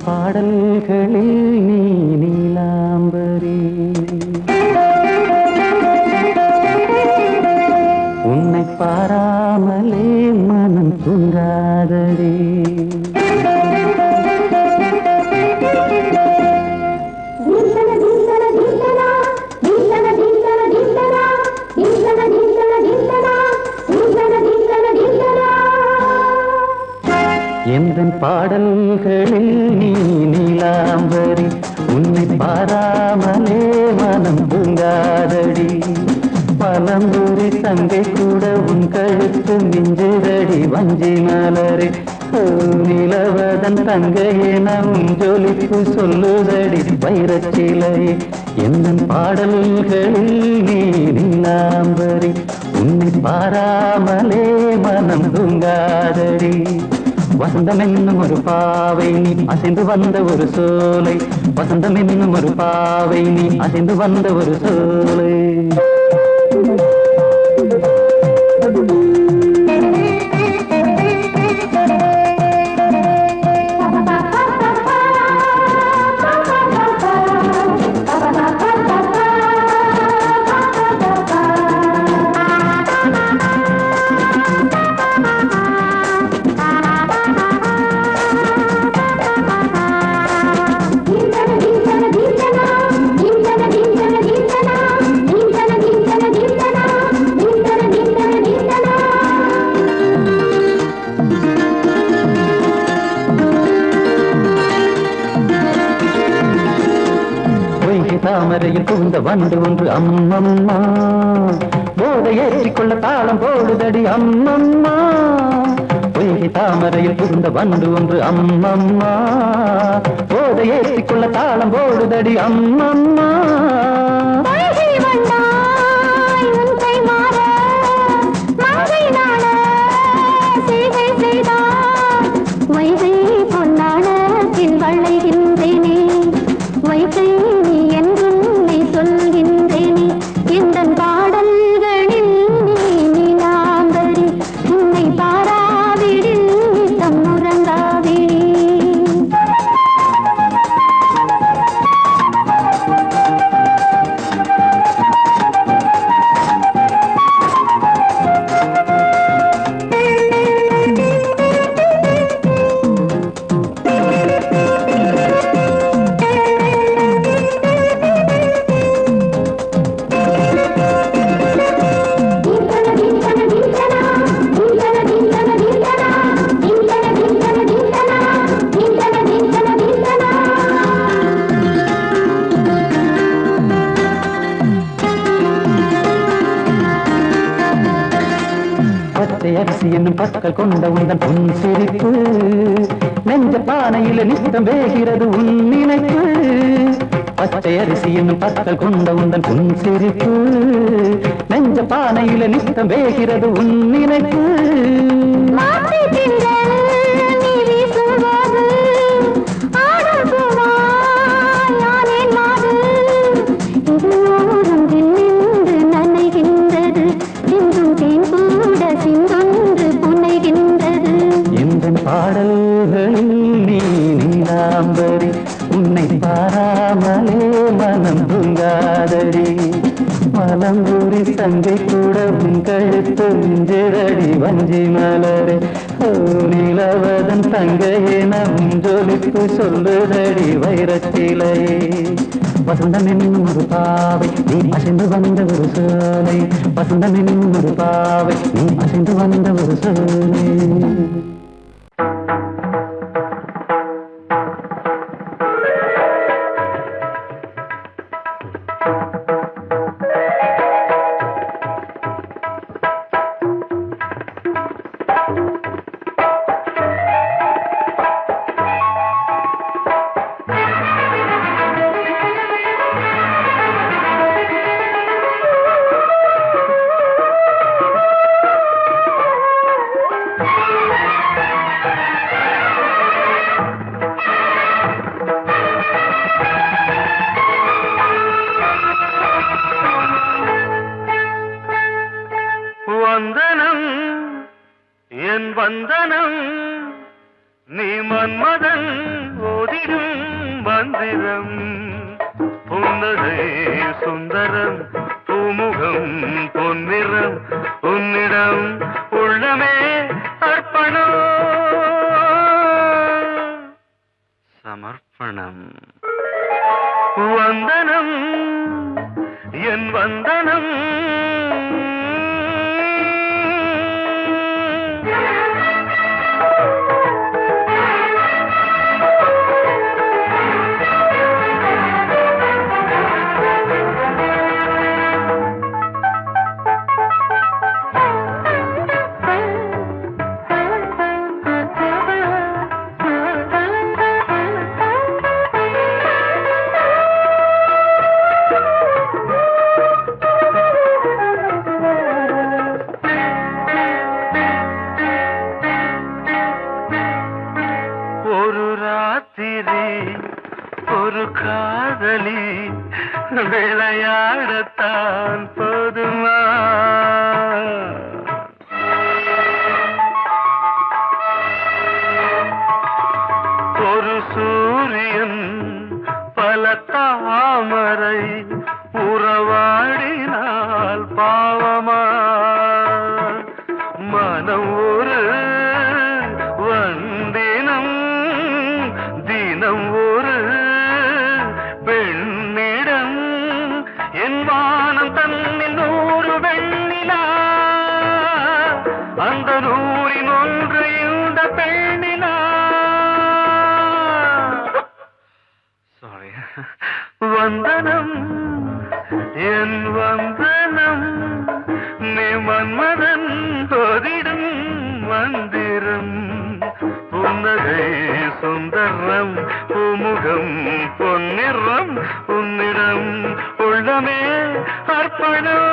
பாடல்களில் நீ நீலாம்பரி உன்னை பாராமலே மனம் தூங்காதடி எந்தன் பாடல்களில் நீ நீலாம்பரி உன்னை பாராமலே மனம் தூங்காதடி பலம்பூரி தங்கை கூட உன் கழுத்து மிஞ்சுதடி வஞ்சி மலரே நிலவதன் தங்கையே நம் ஜொலிப்பு சொல்லுதடி வைரச்சிலையே எந்தன் பாடல்களில் நீ நீலாம்பரி உன்னை பாராமலே மனம் தூங்காதடி வசந்தம் என்னும் ஒரு பாவை நீ அசைந்து வந்த ஒரு சோலை வசந்தம் என்னும் ஒரு பாவை நீ அசைந்து வந்த ஒரு சோலை தாமரையில் புகுந்த வண்டு ஒன்று அம்மம்மா போதை ஏற்றிக்கொள்ள தாளம் போடுதடி அம்மம்மா பொய்கை தாமரையில் புகுந்த வண்டு ஒன்று அம்மம்மா போதை ஏற்றிக்கொள்ள தாளம் போடுதடி அம்மம்மா அரிசி என்னும் பற்கள் கொண்ட உந்தன் பொன் சிரிப்பு நெஞ்ச பானையில நித்தம் வேகிறது உன் நினைப்பு பச்சை அரிசி என்னும் பற்கள் கொண்ட உந்தன் பொன் சிரிப்பு நெஞ்ச பானையில நித்தம் வேகிறது உன் நினைப்பு பாடல்களில் நீ நீலாம்பரி உன்னை பாராமலே மனம் தூங்காதடி மலம்பூரி தங்கை கூட உன் கழுத்து மிஞ்சிரடி வஞ்சி மலரே நிலவதன் தங்கையே நம் ஜொலிப்பு சொல்லுதடி வைரச்சிலையே வசந்தம் என்னும் ஒரு பாவை நீ அசைந்து வந்த ஒரு சோலை வசந்தம் என்னும் ஒரு பாவை நீ அசைந்து வந்த ஒரு சோலை வந்தனம் என் வந்தனம் நீ மன்மதன் ஓதிடும் மந்திரம் புன்னகை சுந்தரம் பூமுகம் பொன்னிறம் உன்னிடம் உள்ளமே அர்ப்பணம் சமர்ப்பணம் வந்தனம் என் வந்தனம் ஒரு காதலி விளையாடத்தான் போதுமா ஒரு சூரியன் பல தாமரை உறவாடினால் பாவமா மனம் ஒரு வந்தினம் தினம் ஒரு பெண்ணிடம் என் வானம் தன்னில் 100 வெண்ணிலா அந்த 100இன் ஒன்று இந்த பெண்ணிலா சாரி வந்தனம் என் வந்தனம் நீ மன்மதன் ஓதிடும் மந்திரம் புன்னகை சுந்தரம் பூமுகம் பொன்னிறம் உன்னிடம் உள்ளமே அர்ப்பணம்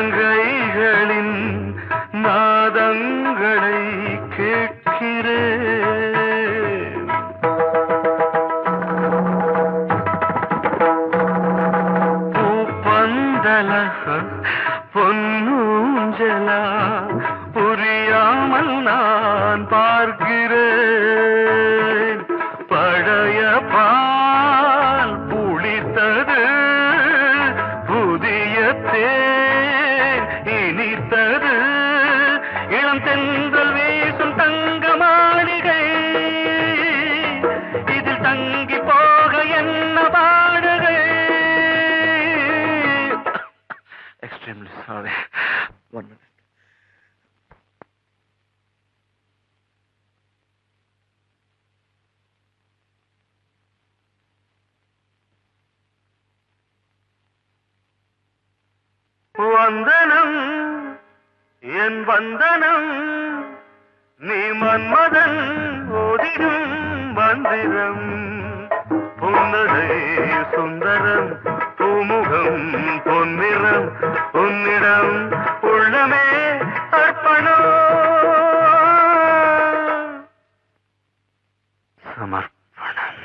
சதங்கைகளின் நாதங்களை கேட்கிறேன் பூப்பந்தல பொன்னூஞ்சலா புரியாமல் நான் பார்க்கிறேன் பழைய பால் புளித்தது புதிய தேன் இனித்தது இளம் தென்றல் வீசும் தங்க மாளிகை இதில் தங்கி போக என்ன பாடுகை எக்ஸ்ட்ரீம்லி சாரி 1 minute வந்தனம் என் வந்தனம் நீ மன்மதன் ஓதிடும் மந்திரம் புன்னகை சுந்தரம் பூமுகம் பொன்னிறம் உன்னிடம் உள்ளமே அர்ப்பணம் சமர்ப்பணம்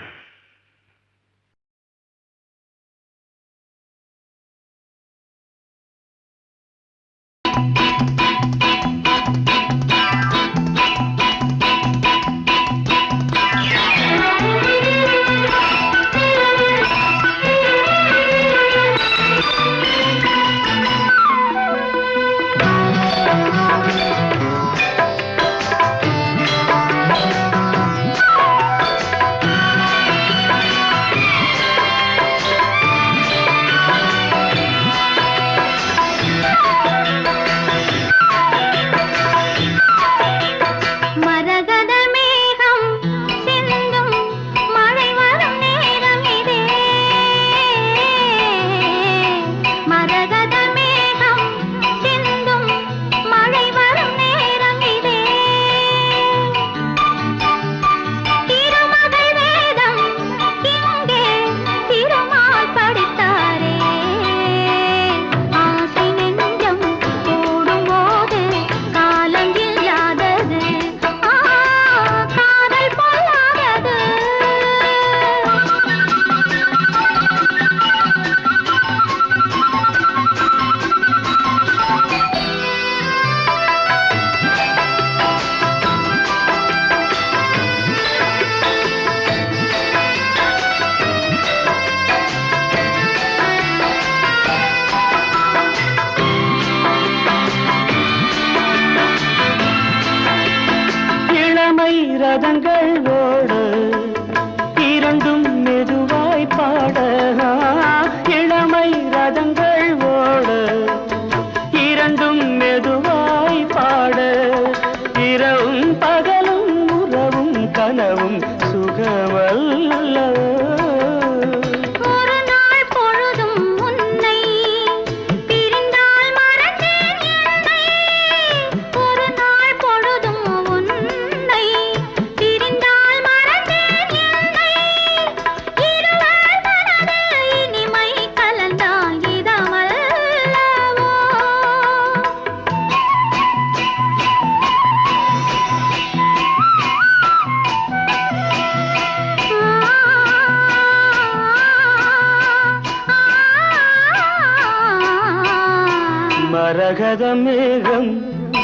மரகத மேகம்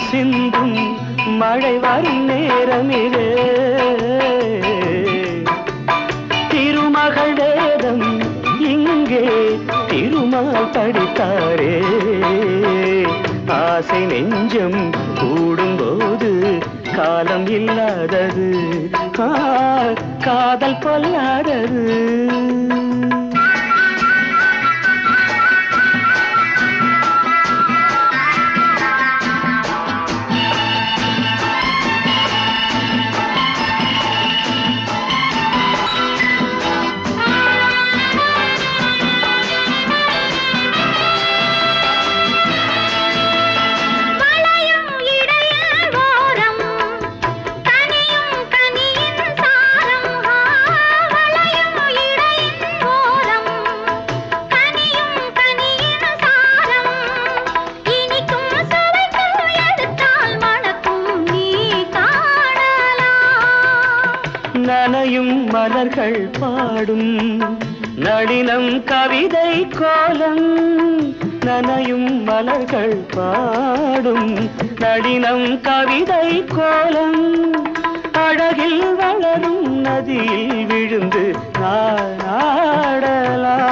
சிந்தும் மழை வரும் நேரமிலே திருமகள் வேதம் இங்கே திருமால் படித்தாரே ஆசை நெஞ்சம் கூடும்போது காலம் இல்லாதது காதல் கொள்ளாதது நனையும் மலர்கள் பாடும் நளினம் கவிதை கோலம் நனையும் மலர்கள் பாடும் நளினம் கவிதை கோலம் அழகில் வளரும் நதியில் விழுந்து நாடலாம்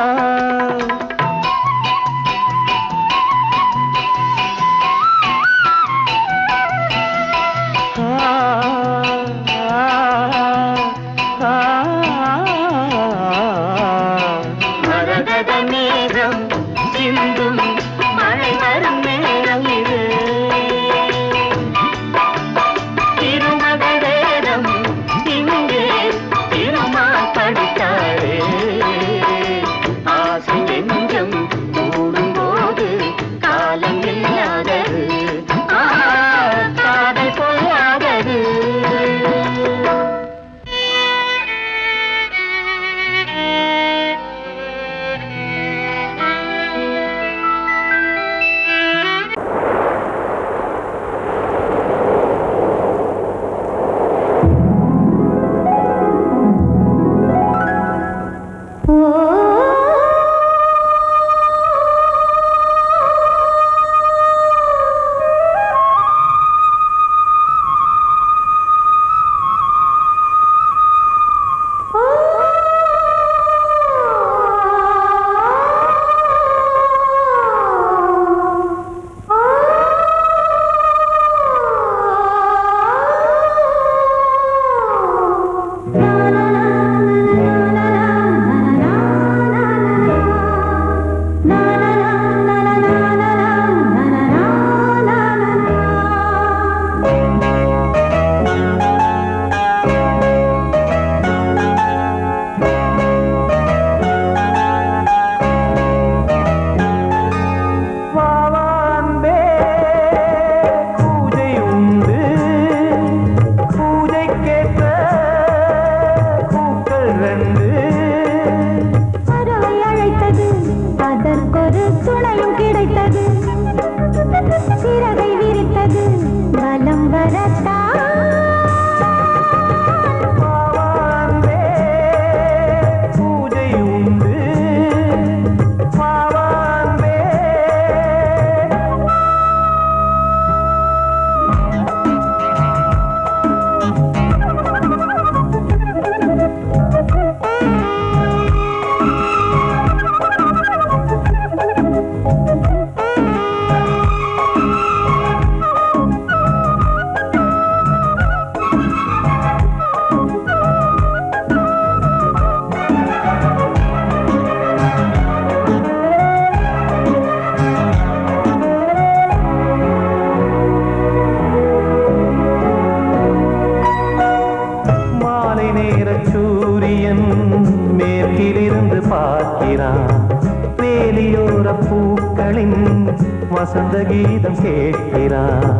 வசந்த கீதம் கேட்கிறான்.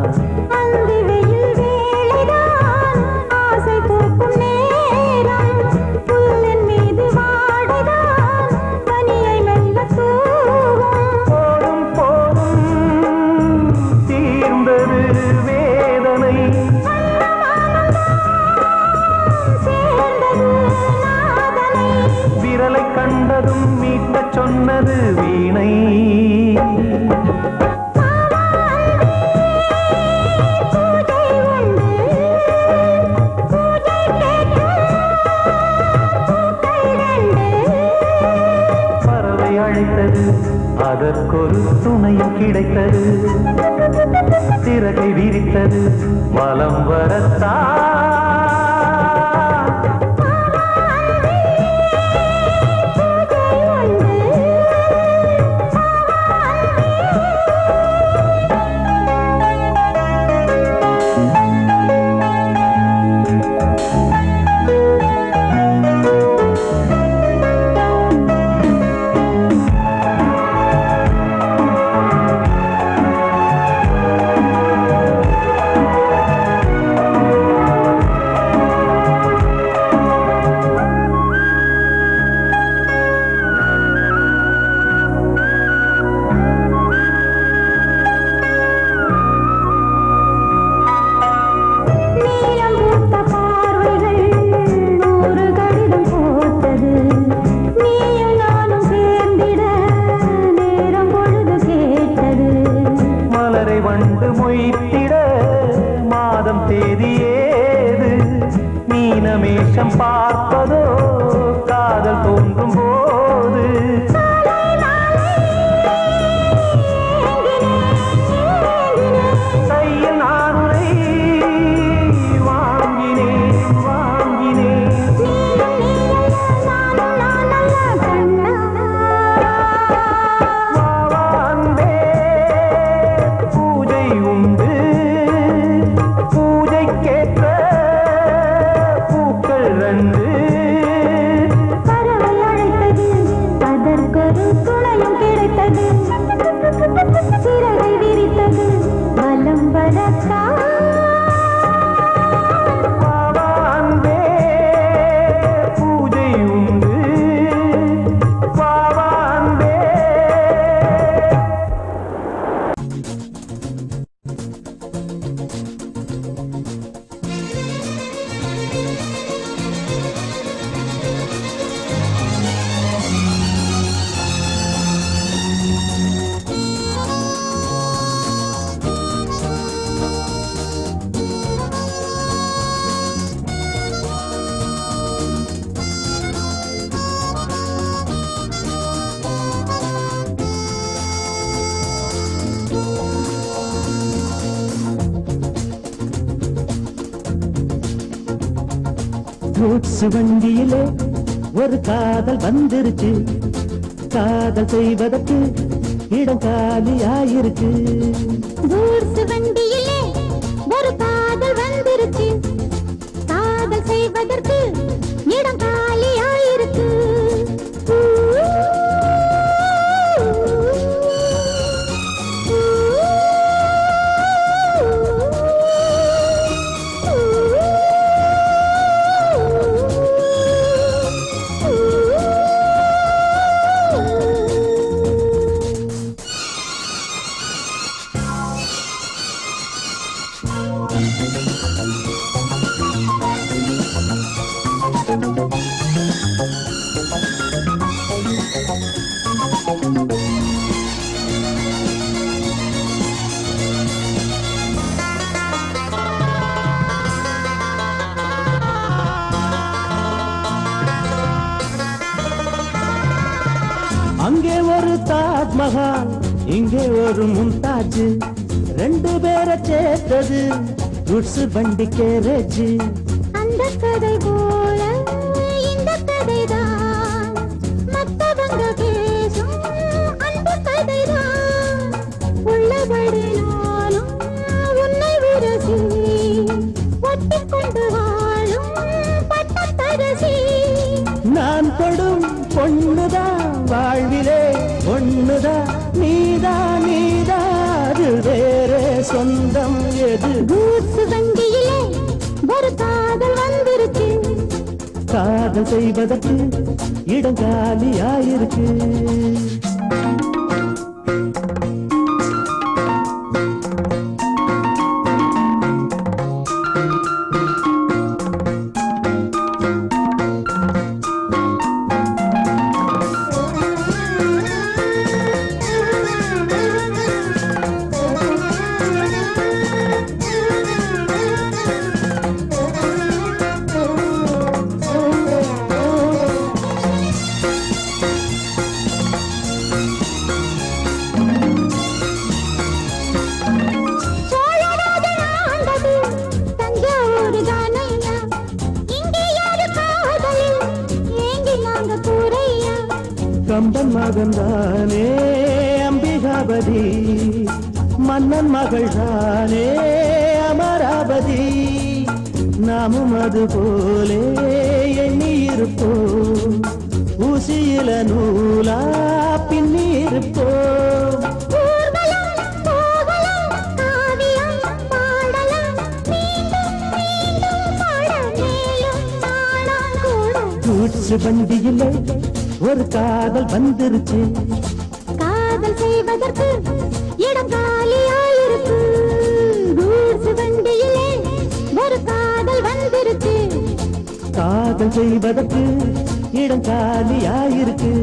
கண்டதும் மீட்ட சொன்னது வீணை. அதற்கொரு துணையும் கிடைத்தது, சிறகை விரித்தது வலம் வரத்தான். மீனமேஷம் பார்ப்பதோ காதல் தோன்றும் போது, கையில் நானுரை வாங்கினேன் வாங்கினேன். வாவாந்தே பூஜை உண்டு, பூஜைக்கேற்ற பறவை அழைத்தது, அதற்கொரு துணையும் கிடைத்தது, சிறகை விரித்தது வலம் வரத்தான். பூஜை உண்டு வாவாந்தே. கூட்ஸ் வண்டியிலே ஒரு காதல் வந்துருச்சு, காதல் செய்வதற்கு இடம் காலியாயிருக்கு. கூட்ஸ் வண்டியிலே ஒரு காதல் வந்துருச்சு, காதல் செய்வதற்கு இடம் காலியாயிருக்கு. அங்கே ஒரு தாஜ்மஹால், இங்கே ஒரு மும்தாஜ், ரெண்டு பேரை சேர்த்தது குட்ஸ் வண்டி கேரேஜ். அந்த கதை போல இந்த கதைதான், மத்தவங்க பேசும் அந்த கதைதான். உள்ளபடி நானும் உன்னை விரசி, ஒட்டிக்கொண்டு வாழும் பட்டத்தரசி. நான் தொடும் பொண்ணுதான் வாழ்விலே ஒண்ணுதான், நீதா நீதா அது வேறே சொந்தம் எது. கூட்ஸ் வண்டியிலே ஒரு காதல் வந்துருச்சு, காதல் செய்வதற்கு இடம் காலியாயிருக்கு. நாதந்தானே அம்பிகாபதி, மன்னன் மகள் தானே அமராபதி. நாமும் அது போலே எண்ணி இருப்போம், ஊசியில நூலா பின்னி இருப்போம். வண்டியிலே ஒரு காதல் வந்துருச்சு, காதல் செய்வதற்கு இடம் காலியாயிருக்கு. வண்டியிலே ஒரு காதல் வந்துருச்சு, காதல் செய்வதற்கு இடம் காலியாயிருக்கு.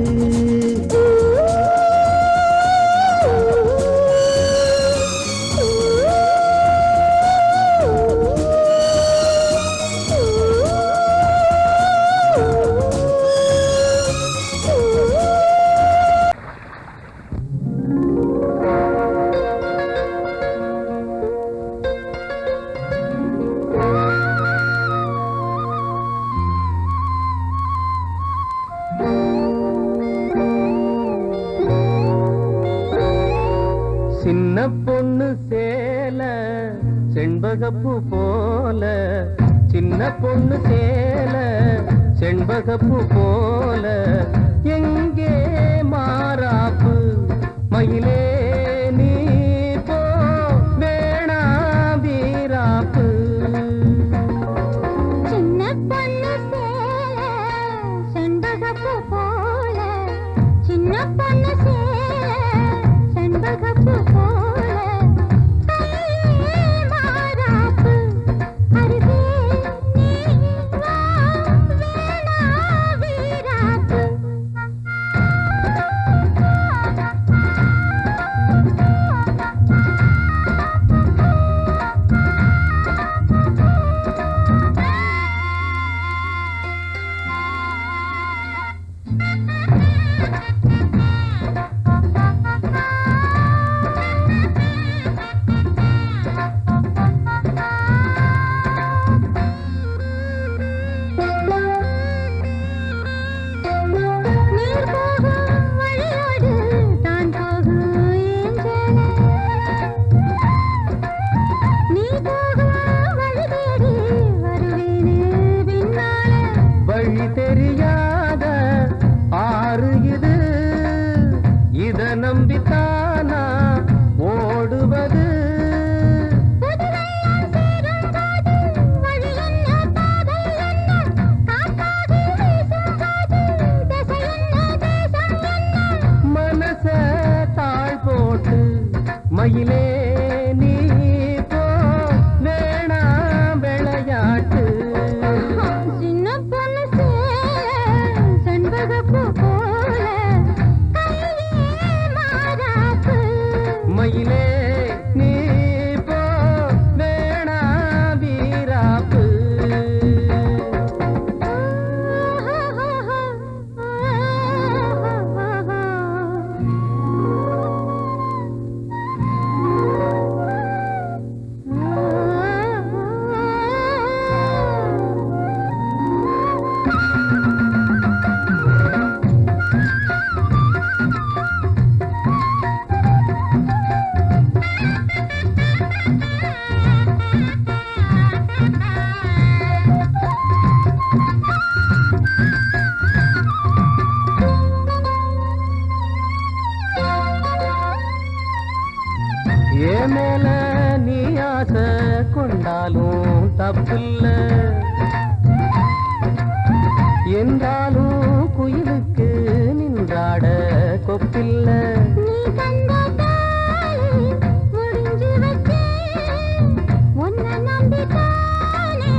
சின்ன பொண்ணு சேல செண்பகப்பூ போல, சின்ன பொண்ணு சேல செண்பகப்பூ போல, எங்கே மாறாப்பு மயிலே நீ போ வேணா வீராப்பு. சின்ன பொண்ணு சேல செண்பகப்பூ போல, சின்ன பொண்ணு சேல செண்பகப்பூ போல, கையே மாறாப்பு அருகே நீ வா வேணா வீராப்பு. நீர் போகும் வழியோடு தான் போகும் ஏஞ்சல, நீ போகும் வழி தேடி வருவேனே பின்னால. வழி தெரியாத ஆறு இது, இத நம்பித்தானா ஓடுவது. புதுவெள்ளம் சேரும் போது வழி என்ன பாதை என்ன, காற்றாகி வீசும் போது திசை என்ன தேசம் என்ன. மனச தாழ் போட்டு மயிலே நீ போ வேணா விளையாட்டு. சின்ன பொண்ணு சேல செண்பகப்பூ போல, கையே மாறாப்பு மயிலே நீ போ வேணா வீராப்பு. ஏன் மேல நீ ஆசை கொண்டாலும் தப்பில்ல, என்றாலும் குயிலுக்கு நின்றாட கொப்பில்ல. நீ தந்த தாலி முடிஞ்சு வச்சேன், உன்னை நம்பித்தானே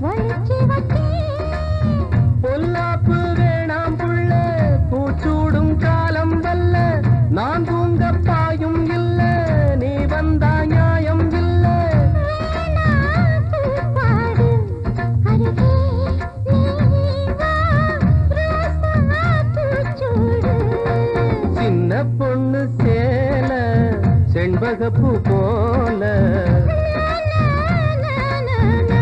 ஒழிச்சு வச்சேன். பொல்லாப்பு வேணாம் புள்ள, பூச்சூடும் காலம் வல்ல, நான் தூங்க பாயும் இல்ல, நீ வந்தா நியாயம் இல்ல. வேணா பூப்பாடு அருகே நீ வா ரோசா பூச்சூடு. சின்ன பொண்ணு சேல செண்பகப்பூ போல, la la la la la la la la.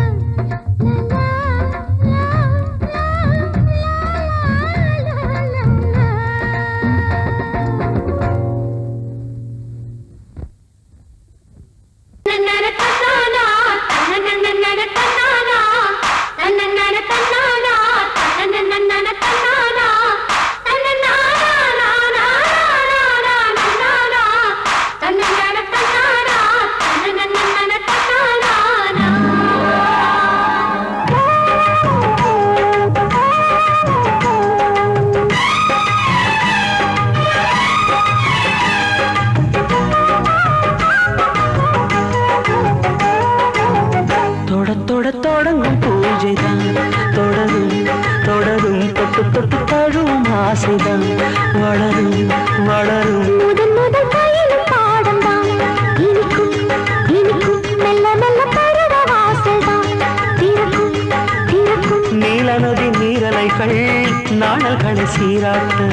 நீராட்ட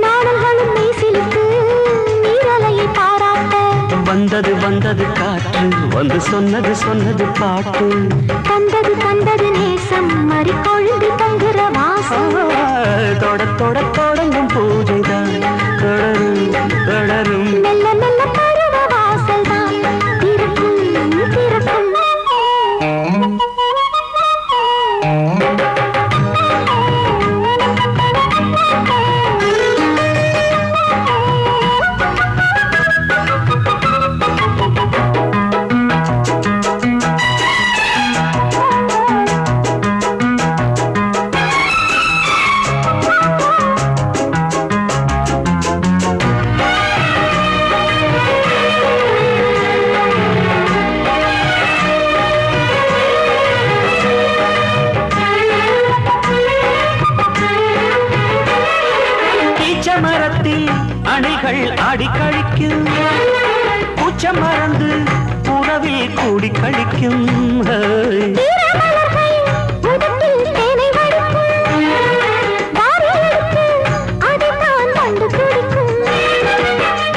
நாடல்களும் மெய்சிலுக்கு நீரலையை பாராட்ட வந்தது வந்தது காற்று வந்து சொன்னது சொன்னது பாட்டு தந்தது தந்தது நேசம் மறிக்கொழுந்து தங்குற வாசம் தொட தொட தொடங்கும் பூஜைதான் தொடரும் தொடரும் மெல்ல மெல்ல பருவ வாசல் தான் திறக்கும் திறக்கும் மரத்தில் அணைகள் ஆடி கழிக்கும் பூச்ச மறந்து உறவில் கூடி கழிக்கும்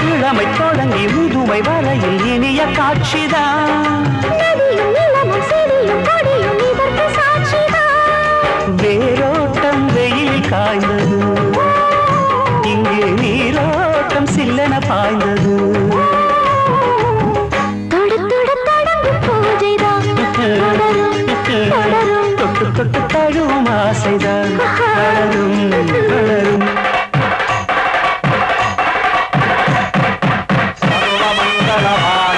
இளமை தொடங்கி முதுமை வரையில் இனிய காட்சிதான் வேரோட்டம் வெயில் காய்ந்தது இங்கே நீரோட்டம் சில்லென பாய்ந்தது தொட்டு தொட்டு தழுவும் ஆசைதான் வளரும் வளரும்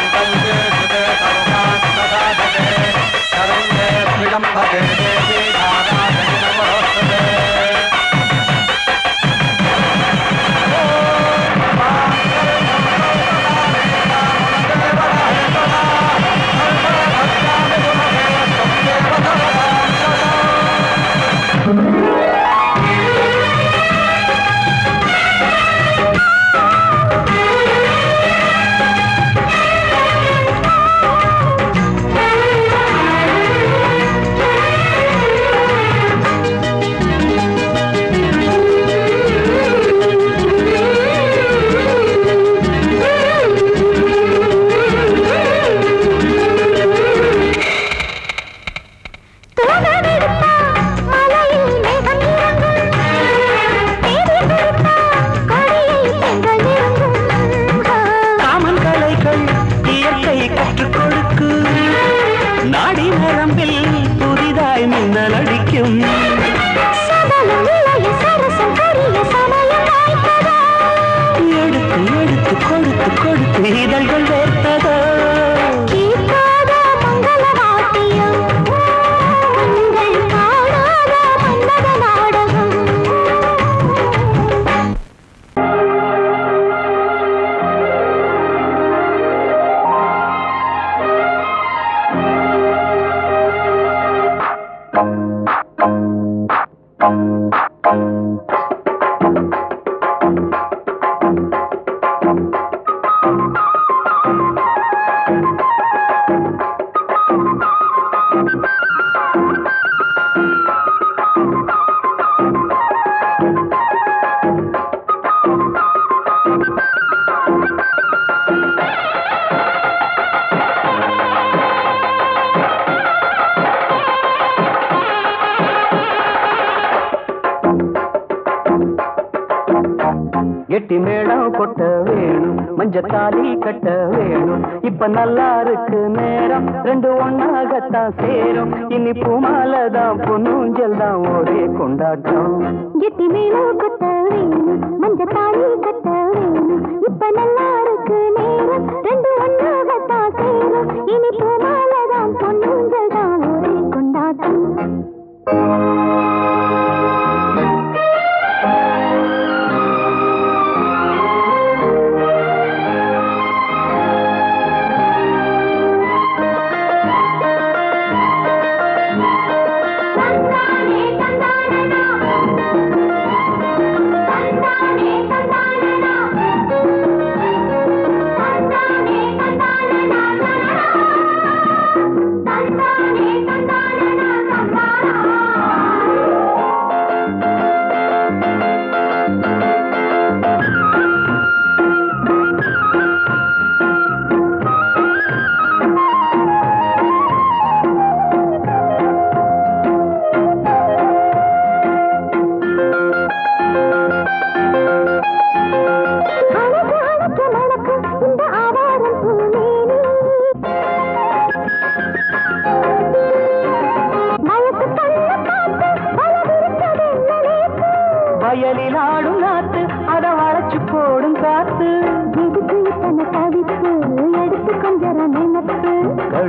இதழ்கள் வேர்த்ததோ கெட்டி மேளம் கொட்ட வேணும் மஞ்ச தாலி கட்ட வேணும் இப்ப நல்லா இருக்கு நேரம் ரெண்டு ஒன்னாகத்தான் சேரும் இனி பூமாலதான் பொன்னூஞ்சல் தான் ஒரே கொண்டாட்டம் கெட்டி மேளம் கொட்ட வேணும் மஞ்ச தாலி கட்ட வேணும் இப்ப நல்லா இருக்கு நேரம் ரெண்டு ஒன்னாகத்தான் சேரும் இனி பூமாலதான் பொன்னூஞ்சல் தான் ஒரே கொண்டாட்டம்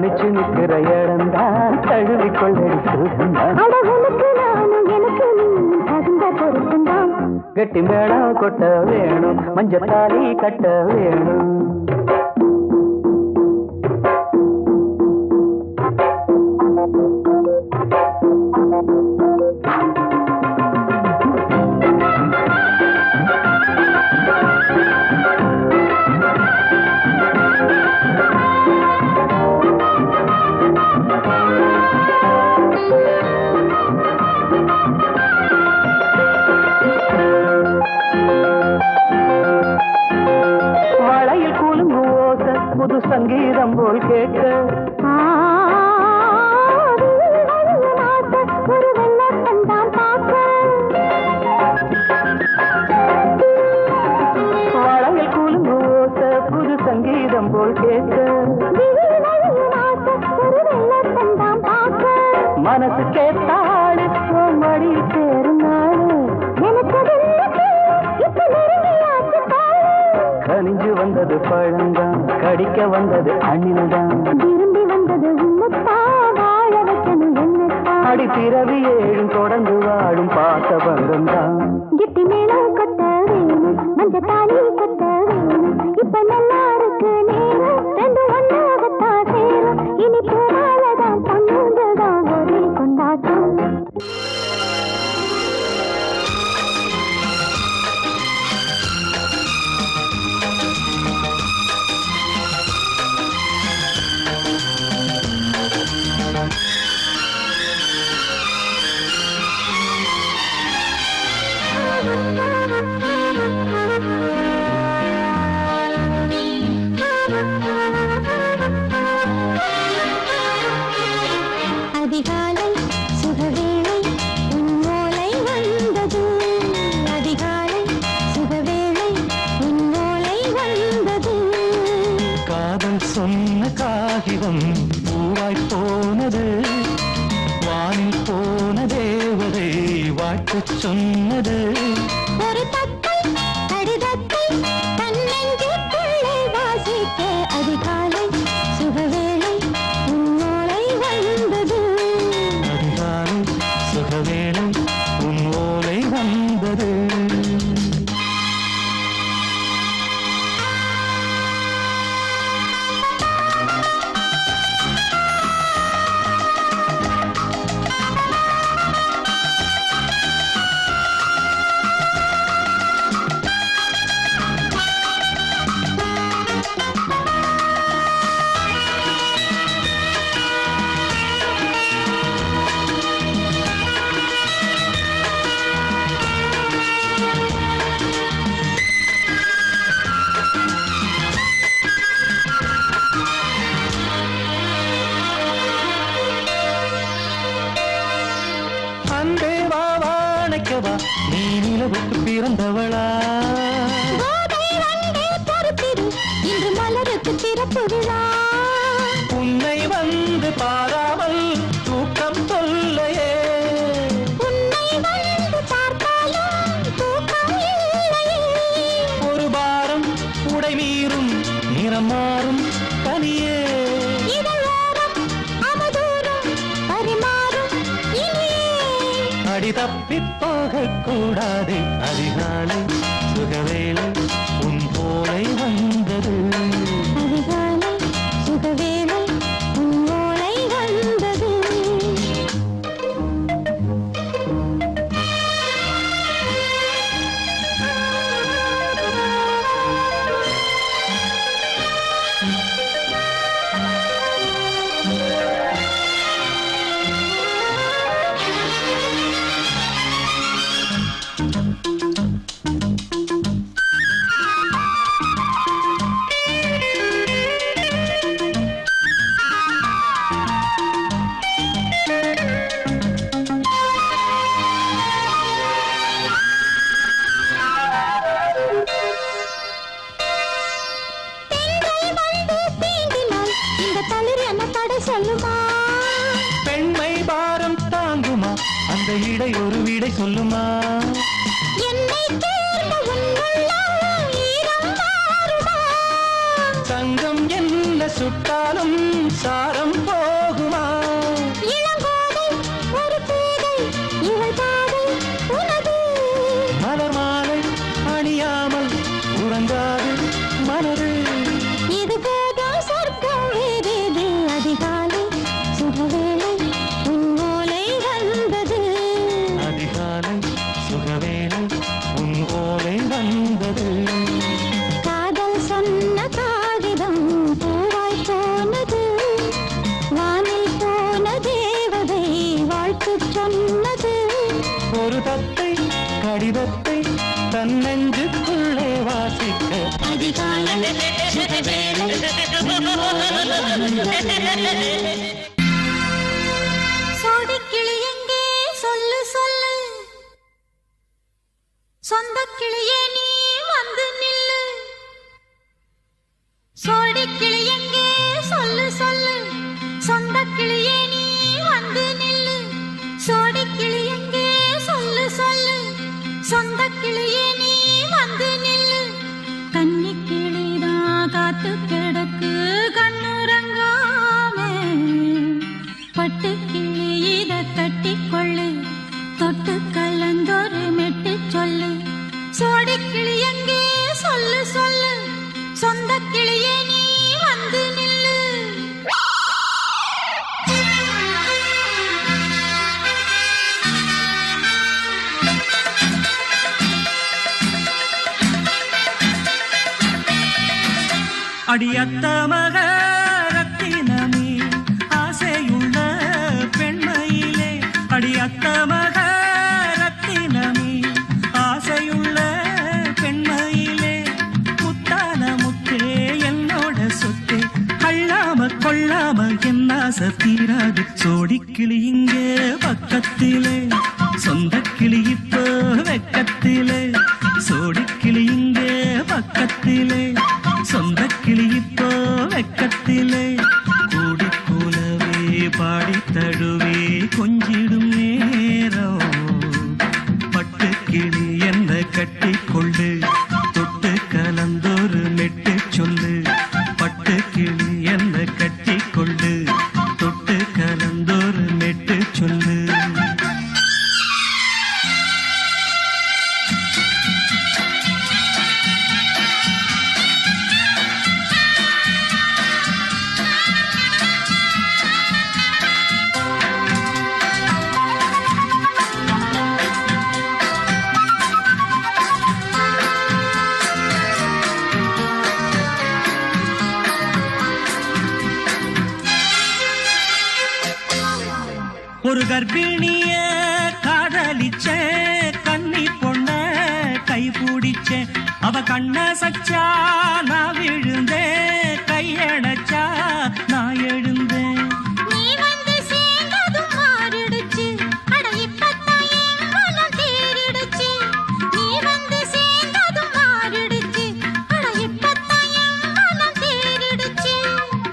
தனிச்சு நிற்கிற இடம்தான் தழுவி கொள்ளடி சுகந்தான் அழகுக்கு நானும் எனக்கு நீ தகுந்த பொருத்தந்தான் கெட்டி மேளம் கொட்ட வேணும் மஞ்சத்தாலி கட்ட வேணும் புது சங்கீதம் போல் கேட்க ஒரு வெள்ளத்தான் பார்க்க வளையல் கூலும் ஓச புது சங்கீதம் போல் கேட்க ஒரு வெள்ளத்தான் பார்க்க மனசு கேட்டாடு மடி சேரும் நாடு எனக்கு இப்ப நெருங்கியாச்சு கனிஞ்சு வந்தது பழந்தான் கடிக்க வந்தது அணில்தான் விரும்பி வந்தது உன்னத்தா வாழ வைக்கணும் என்னத்தா அடி பிறவி ஏழும் தொடர்ந்து வாழும் பாசபந்தம் தான் கிட்டி மேளம் கொட்ட வேணும் மஞ்சத்தாலி கட்ட வேணும் இப்ப நல்லா இருக்கு நேரம் ரெண்டு ஒன்னாகத்தான் சேரும் இனி பூமாலதான் பொண்ணுங்கதான் ஒரே கொண்டாட்டம் அதிகாலை சுகவேளை உன்னோலை வந்தது அதிகாலை சுகவேளை உன்னோலை வந்தது காதல் சொன்ன காகிதம் பூவாய் போனது வானில் போன தேவதை வாழ்த்து சொன்னது ஒரு தத்தை கடிதத்தை தன்னெஞ்சுக்குள்ளே வாசிக்க அதிகாலை சுகவேளை உன்னோலை வந்தது அதிகாலை சுகவேளை உன் ஓலை வந்தது அன்பே வா வாழைக்கவா நீ நிலவுக்கு பிறந்தவளா கோதை வந்தே பொறுத்திரு இன்று மலருக்கு திறப்பு விழா உன்னை வந்து பாராமல் தூக்கம் சொல்லையே உன்னை வந்து பார்த்தாலும் தூக்கம் இல்லையே ஒரு பாரம் உடை மீறும் நிறம் மாறும் கனியே இதழோரம் அவதூறும் பரிமாறும் இனியே அடி தப்பி போகக் கூடாது அதிகாலை சுகவேளை உன் போலை வந்தது அதிகாலை சுகவேளை உன்னோலை வந்தது சொல்லுமா பெண்மை பாரம் தாங்குமா அந்த இடை ஒரு விடை சொல்லுமா என்னை தேர்ந்த உன்னுள்ளம் ஈரம் மாறுமா தங்கம் என்ன சுட்டாலும் சாரம் போகுமா? இளங்கோதை ஒரு பேதை இவள் பாதை உனது. மலர் மாலை அணியாமல் உறங்காது மனது. இது போதும் சொர்க்கம் வேறேது. அதிகாலை சுகவேளை உன் ஓலை வந்தது. அதிகாலை சுகவேளை உன் ஓலை வந்தது. காதல் சொன்ன காகிதம் பூவாய் போனது. வானில் போன தேவதை வாழ்த்து சொன்னது. ஒரு தத்தை கடிதத்தை தன் நெஞ்சுக்குள்ளே வாசிக்க அதிகாலை சுகவேளை உன் ஓலை வந்தது. சோடிக்கிளி எங்கே சொல்லு சொல்லு. சொந்த கிளியே நீ வந்து நில்லு. சோடிக்கிளி எங்கே சொல்லு சொல்லு. சொந்த கிளியே நீ வந்து நில்லு. சோடிக்கிளி எங்கே சொல்லு சொல்லு. சொந்த கிளியே நீ வந்து நில்லு. கன்னி கிளிதான் காத்து கிடக்கு கண்ணுறங்காம. பட்டு கிளி இத கட்டிக்கொள்ளு. தொட்டு கலந்தொரு மெட்டு சொல்லு. சோடிக்கிளி எங்கே சொல்லு சொல்லு. சொந்த கிளியே நீ வந்து நில்லு. அடியத்த மக ரத்தினமே ஆசையுள்ள பெண்மையிலே. அடியத்த மக ரத்தினமே ஆசையுள்ள பெண்மையிலே. முத்தான முத்தே என்னோட சொத்தே. அள்ளாம கொள்ளாம என் ஆசை தீராது. சோடிக்கிளி இங்கே பக்கத்திலே. சொந்த கிளி இப்போ வெக்கத்திலே. சோடிக்கிளி இங்கே பக்கத்திலே. சொந்த கிளி இப்போ வெக்கத்திலே. கூடி கூலவே பாடி தழுவே கொஞ்சிடும் நேரம். பட்டு கிளி என்ன கட்டி கொள்ளு. தொட்டு கலந்தொரு மெட்டு சொல்லு. பட்டு கிளி என்ன கட்டி கொள்ளு. தொட்டு கலந்தொரு மெட்டு சொல்லு. ஒரு கர்ப்பிணிய காதலிச்ச கன்னி பொண்ண கை பிடிச்ச. அவ கண்ண சச்சா நான் விழுந்தேன். கையடைச்சா நான் எழுந்தேன். நீ வந்து சேர்ந்ததும் மாறிடுச்சு. அட இப்பத்தான் என் மனம் தேறிடுச்சு. நீ வந்து சேர்ந்ததும் மாறிடுச்சு. அட இப்பத்தான் என் மனம் தேறிடுச்சு.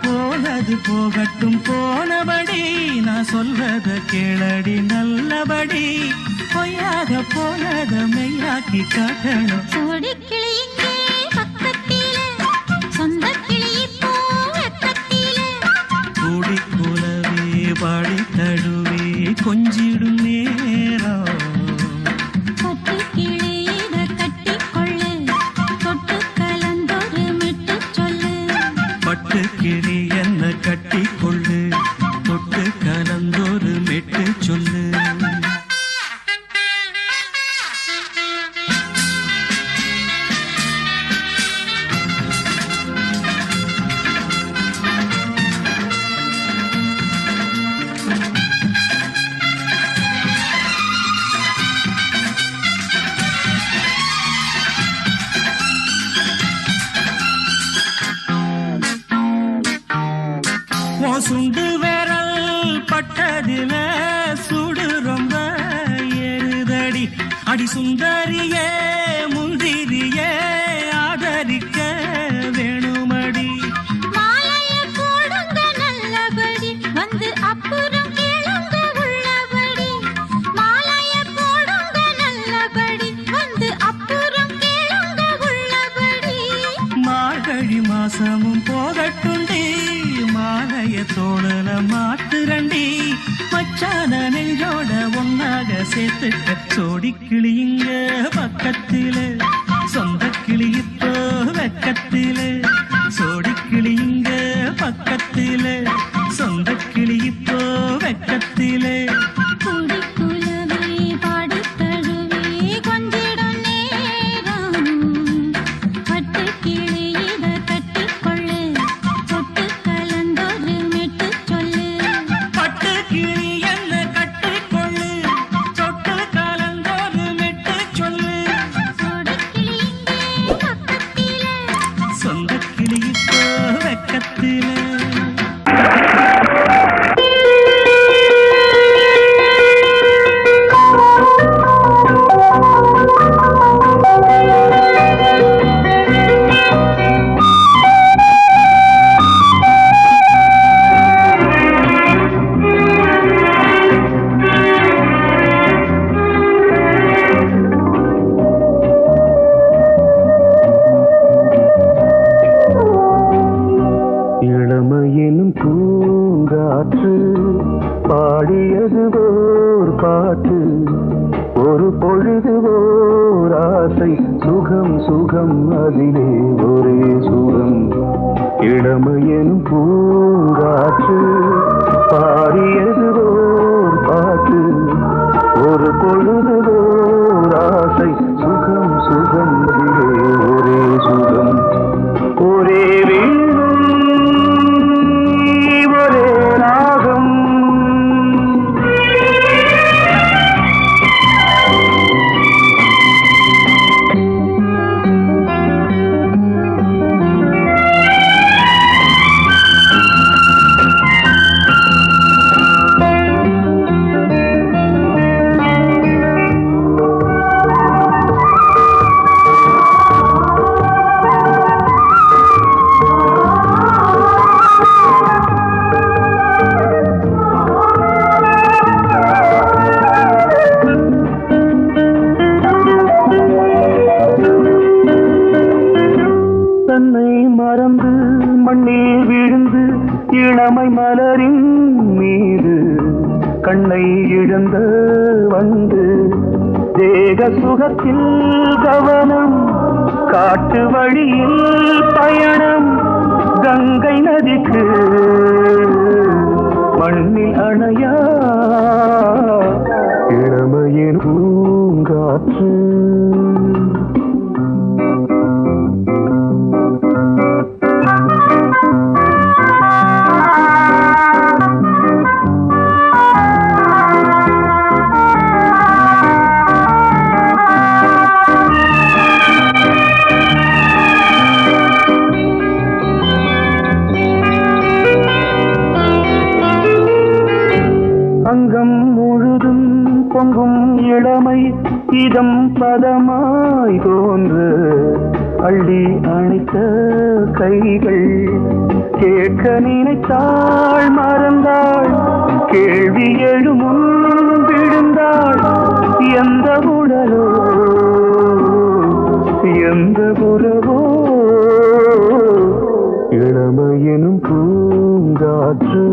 போனது போகட்டும் போனபடி. நான் சொல்றத கேளடி நல்லபடி. பொய்யாக போனத மெய்யாக்கி காட்டணும். சோடிக்கிளி இங்கே பக்கத்திலே. சொந்த கிளி இப்போ வெக்கத்திலே. கூடி கூலவே பாடி தழுவே கொஞ்சிடும் நேரம். பட்டு கிளி இத கட்டிக்கொள்ளு. தொட்டு கலந்தொரு மெட்டு சொல்லு. பட்டு கிளி என்ன கட்டி கொள்ளு. தொட்டு கலந்தொரு மெட்டு சொல்லு. சுண்டு விரல் பட்டதில சுடு ரொம்ப ஏறுதடி. அடி சுந்தரியே முந்திரியே ஆதரிக்க வேணுமடி. மாலைய போடுங்க நல்லபடி. வந்து அப்புறம் கேளுங்க உள்ளபடி. மாலைய போடுங்க நல்லபடி. வந்து அப்புறம் கேளுங்க உள்ளபடி. மார்கழி மாசமும் போகட்டுண்டி. கைய தோழல மாத்துரண்டி மச்சான நெஞ்சோட ஒன்னாக சேர்த்துக்க சோடி கிளியுங்க பக்கத்தில சொந்த கிளி இப்போ வெக்கத்தில சோடி கிளியுங்க பக்கத்தில சொந்த கிளி இப்போ வெக்கத்தில இளமையினும் பூங்காற்று பாடியது ஓர் பாட்டு ஒரு பொழுது ஓர் ஆசை சுகம் சுகம் அதிலே ஒரே சுகம் இளமையினும் பூங்காற்று பாடியது ஓர் பாட்டு ஒரு பொழுது ஓர் ஆசை சுகம் சுகம் அதிலே ஒரே சுகம் ஒரே மறந்து மண்ணில் விழுந்து இளமை மலரின் மீது கண்ணை இழந்த வந்து தேக சுகத்தில் கவனம் காட்டு வழியில் பயணம் கங்கை நதிக்கு மண்ணில் அணையா இளமையின் பூங்காற்று அங்கம் முழுதும் பொங்கும் இளமை இதம் பதமாய் தோன்று அள்ளி அணைத்த கைகள் கேட்க நினைத்தாள் மறந்தாள் கேள்வி எழுமுன் விழுந்தாள் எந்த உடலோ எந்த புறவோ இளமையெனும் பூங்காற்று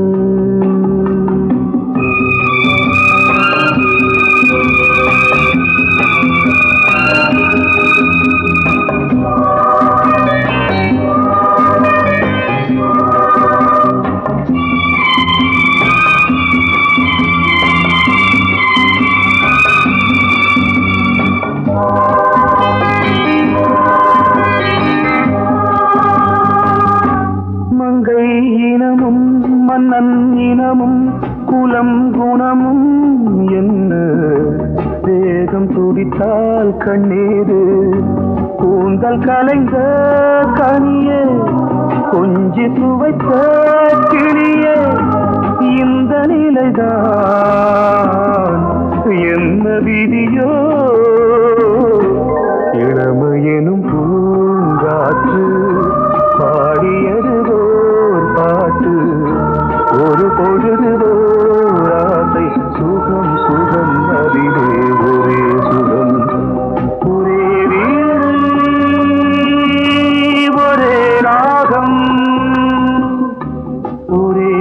மங்கை இனமும் மன்னன் இனமும் குலம் குணமும் என்ன வேகம் துடித்தால் கண்ணீரு கூந்தல் கலைந்த கனியே கொஞ்சி துவைத்த கிளியே இந்த நிலைதான் என்ன விதியோ இளமையெனும் பூங்காற்று பாடியது ஓர் பாட்டு ஒரு பொழுது ஓர் ஆசை சுகம் சுகம் அதிலே ஒரே சுகம் ஒரே வீடு ஒரே ராகம் ஒரே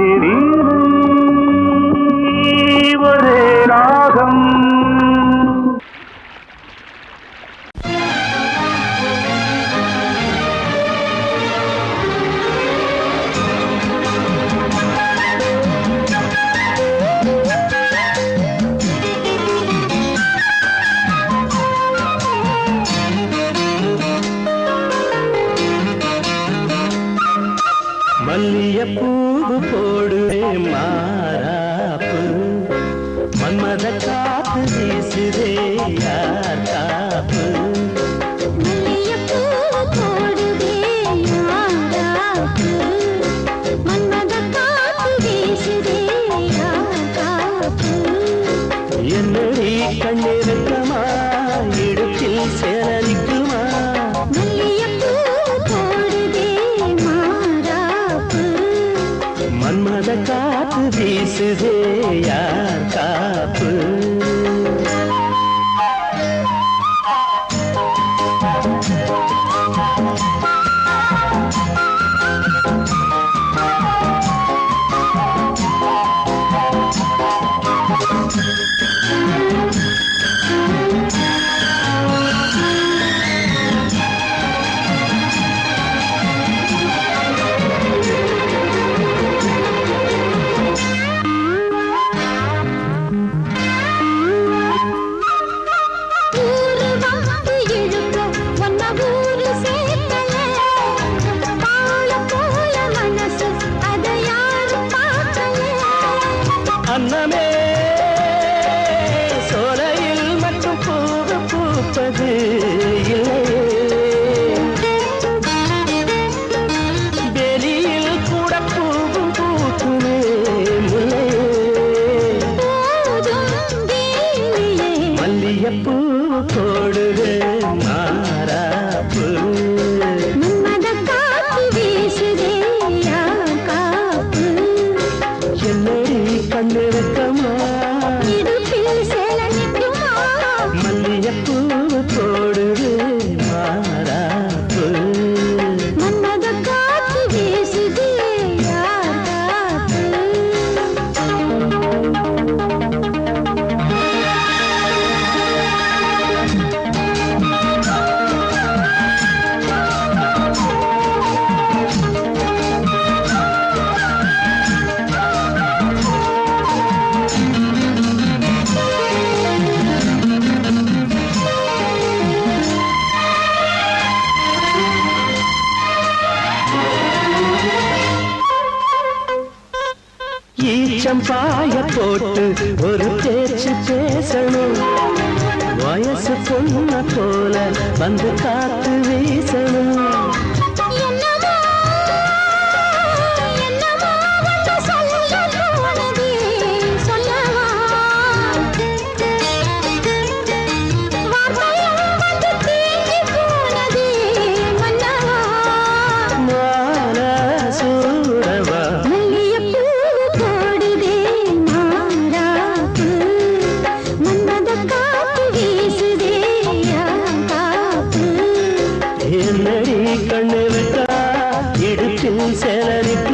மல்லியப்பூவு போடுவே மாறாப்பு மன்மத காத்து வீசுதே யார் காப்பு என்னடி கண்ணிருக்கமா இடுப்பில் சேரலிக்குமா மன்மத காத்து வீசுதே யார் காப்பு அன்னமே சோலையில் மட்டும் பூவு பூப்பது இல்லையே வெளியில் கூட பூவும் பூக்குமே முல்லையே மல்லியப்பூ போடுது மாறாப்பு கண்ணிருக்கமா மல்லியப்பூ போடுது மாறாப்பு ஈச்சம் பாய போட்டு ஒரு பேச்சு பேசணும் வயசு பொண்ண போல வந்து காத்து வீசணும் என்னடி கண்ணு விட்டா இடுப்பில் சேலரிக்க